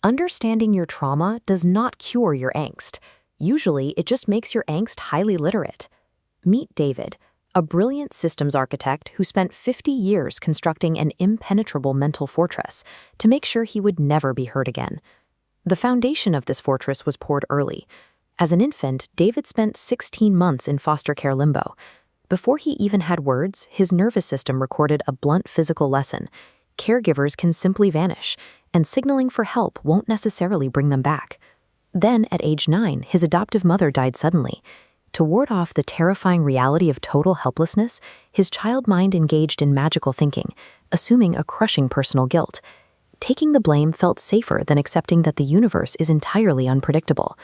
Understanding your trauma does not cure your angst. Usually, it just makes your angst highly literate. Meet David, a brilliant systems architect who spent 50 years constructing an impenetrable mental fortress to make sure he would never be hurt again. The foundation of this fortress was poured early. As an infant, David spent 16 months in foster care limbo. Before he even had words, his nervous system recorded a blunt physical lesson. Caregivers can simply vanish, and signaling for help won't necessarily bring them back. Then, at age 9, his adoptive mother died suddenly. To ward off the terrifying reality of total helplessness, his child mind engaged in magical thinking, assuming a crushing personal guilt. Taking the blame felt safer than accepting that the universe is entirely unpredictable.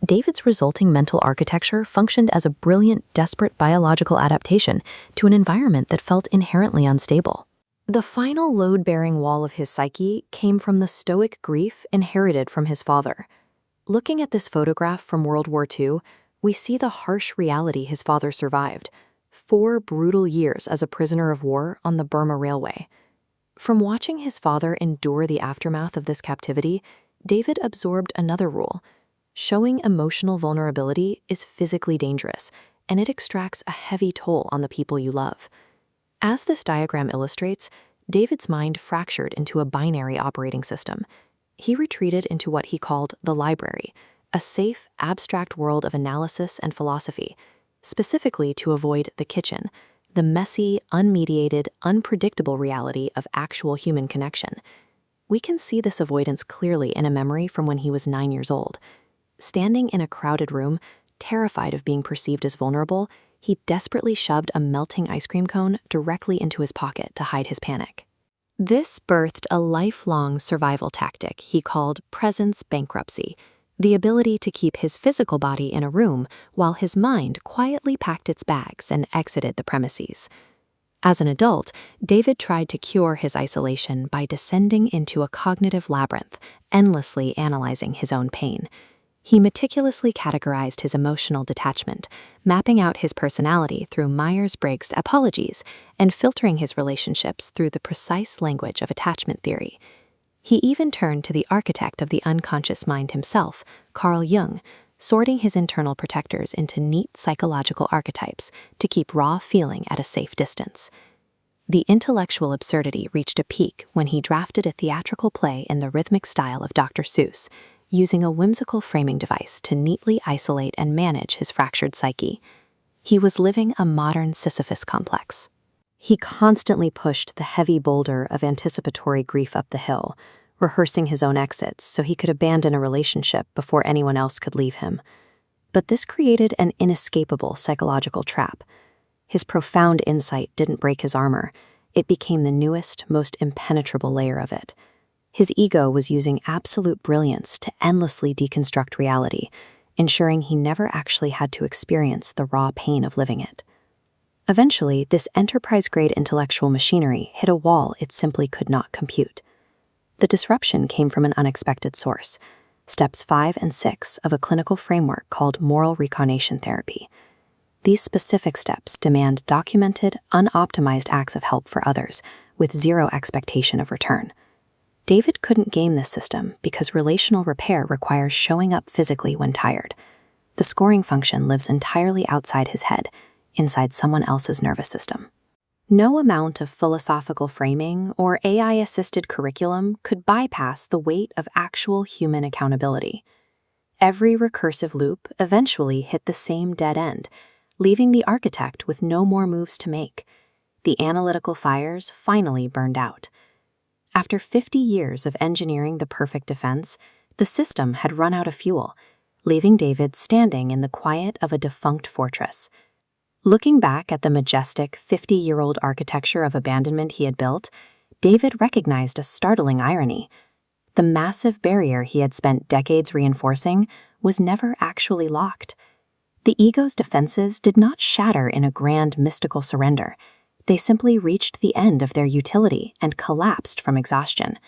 David's resulting mental architecture functioned as a brilliant, desperate biological adaptation to an environment that felt inherently unstable. The final load-bearing wall of his psyche came from the stoic grief inherited from his father. Looking at this photograph from World War II, we see the harsh reality his father survived: 4 brutal years as a prisoner of war on the Burma Railway. From watching his father endure the aftermath of this captivity, David absorbed another rule: showing emotional vulnerability is physically dangerous, and it extracts a heavy toll on the people you love. As this diagram illustrates, David's mind fractured into a binary operating system. He retreated into what he called the library, a safe, abstract world of analysis and philosophy, specifically to avoid the kitchen, the messy, unmediated, unpredictable reality of actual human connection. We can see this avoidance clearly in a memory from when he was 9 years old. Standing in a crowded room, terrified of being perceived as vulnerable, he desperately shoved a melting ice cream cone directly into his pocket to hide his panic. This birthed a lifelong survival tactic he called presence bankruptcy, the ability to keep his physical body in a room while his mind quietly packed its bags and exited the premises. As an adult, David tried to cure his isolation by descending into a cognitive labyrinth, endlessly analyzing his own pain. He meticulously categorized his emotional detachment, mapping out his personality through Myers-Briggs apologies and filtering his relationships through the precise language of attachment theory. He even turned to the architect of the unconscious mind himself, Carl Jung, sorting his internal protectors into neat psychological archetypes to keep raw feeling at a safe distance. The intellectual absurdity reached a peak when he drafted a theatrical play in the rhythmic style of Dr. Seuss, using a whimsical framing device to neatly isolate and manage his fractured psyche. He was living a modern Sisyphus complex. He constantly pushed the heavy boulder of anticipatory grief up the hill, rehearsing his own exits so he could abandon a relationship before anyone else could leave him. But this created an inescapable psychological trap. His profound insight didn't break his armor. It became the newest, most impenetrable layer of it. His ego was using absolute brilliance to endlessly deconstruct reality, ensuring he never actually had to experience the raw pain of living it. Eventually, this enterprise-grade intellectual machinery hit a wall it simply could not compute. The disruption came from an unexpected source: steps 5 and 6 of a clinical framework called moral recarnation therapy. These specific steps demand documented, unoptimized acts of help for others, with zero expectation of return. David couldn't game this system because relational repair requires showing up physically when tired. The scoring function lives entirely outside his head, inside someone else's nervous system. No amount of philosophical framing or AI-assisted curriculum could bypass the weight of actual human accountability. Every recursive loop eventually hit the same dead end, leaving the architect with no more moves to make. The analytical fires finally burned out. After 50 years of engineering the perfect defense, the system had run out of fuel, leaving David standing in the quiet of a defunct fortress. Looking back at the majestic 50-year-old architecture of abandonment he had built, David recognized a startling irony. The massive barrier he had spent decades reinforcing was never actually locked. The ego's defenses did not shatter in a grand mystical surrender. They simply reached the end of their utility and collapsed from exhaustion.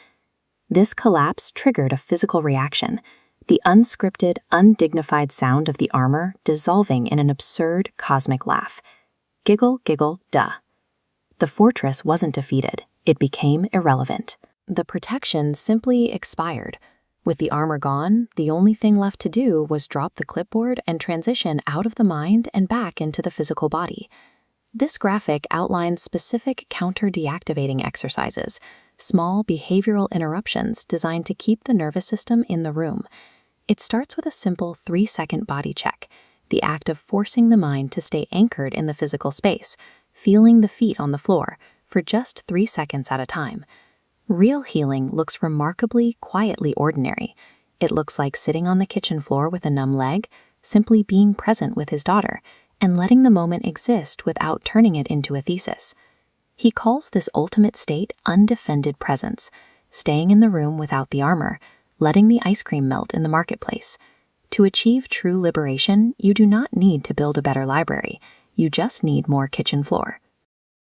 This collapse triggered a physical reaction: the unscripted, undignified sound of the armor dissolving in an absurd cosmic laugh. Giggle, giggle, duh. The fortress wasn't defeated. It became irrelevant. The protection simply expired. With the armor gone, the only thing left to do was drop the clipboard and transition out of the mind and back into the physical body. This graphic outlines specific counter-deactivating exercises, small behavioral interruptions designed to keep the nervous system in the room. It starts with a simple 3-second body check, the act of forcing the mind to stay anchored in the physical space, feeling the feet on the floor for just 3 seconds at a time. Real healing looks remarkably quietly ordinary. It looks like sitting on the kitchen floor with a numb leg, simply being present with his daughter, and letting the moment exist without turning it into a thesis. He calls this ultimate state undefended presence, staying in the room without the armor, letting the ice cream melt in the marketplace. To achieve true liberation, you do not need to build a better library. You just need more kitchen floor.